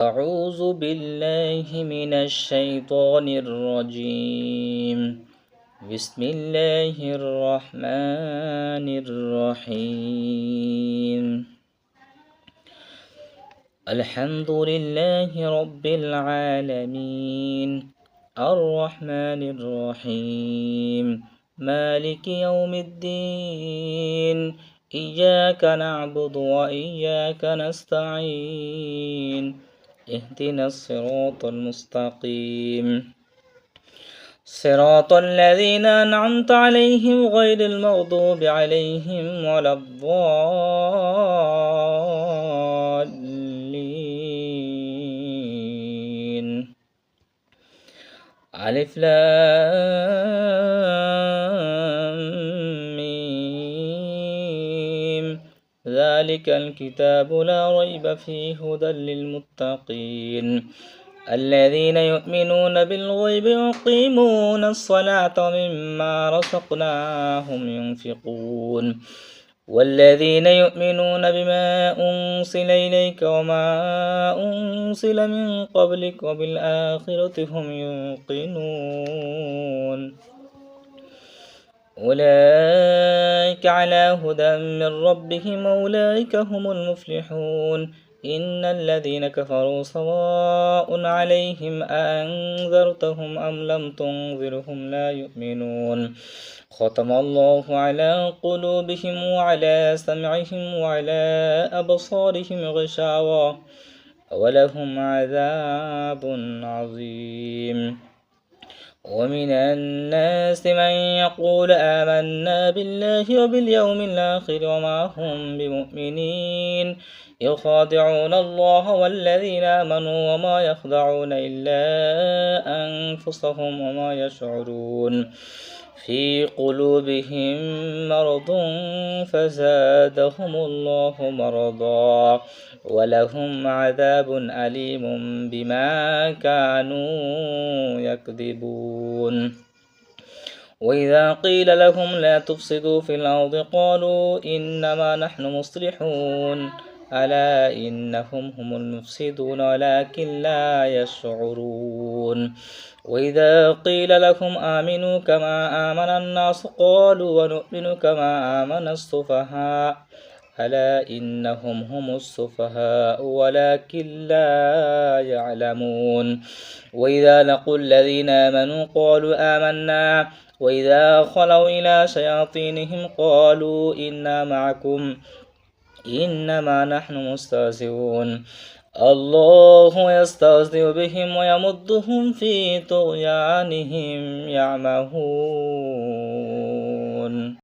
أعوذ بالله من الشيطان الرجيم. بسم الله الرحمن الرحيم. الحمد لله رب العالمين، الرحمن الرحيم، مالك يوم الدين. إياك نعبد وإياك نستعين. اهدنا الصراط المستقيم، صراط الذين أنعمت عليهم غير المغضوب عليهم ولا الضالين. ألف لام ميم. ذلك الكتاب لا ريب فيه هدى للمتقين، الذين يؤمنون بالغيب ويقيمون الصلاة ومما رزقناهم ينفقون، والذين يؤمنون بما أنزل إليك وما أنزل من قبلك وبالآخرة هم يوقنون. أولئك على هدى من ربهم وأولئك هم المفلحون. إن الذين كفروا سواء عليهم أأنذرتهم أم لم تنذرهم لا يؤمنون. ختم الله على قلوبهم وعلى سمعهم وعلى أبصارهم غشاوة ولهم عذاب عظيم. ومن الناس من يقول آمنا بالله وباليوم الآخر وما هم بمؤمنين، يخادعون الله والذين آمنوا وما يخدعون إلا أنفسهم وما يشعرون. في قلوبهم مرض فزادهم الله مرضا ولهم عذاب أليم بما كانوا يكذبون. وإذا قيل لهم لا تفسدوا في الأرض قالوا إنما نحن مصلحون، ألا إنهم هم المفسدون ولكن لا يشعرون. وإذا قيل لهم آمنوا كما آمن الناس قالوا ونؤمن كما آمن السفهاء، ألا إنهم هم السفهاء ولكن لا يعلمون. وإذا لقوا الذين آمنوا قالوا آمنا وإذا خلوا إلى شياطينهم قالوا إنا معكم إنما نحن مستهزئون. الله يستهزئ بهم ويمدهم في طغيانهم يعمهون.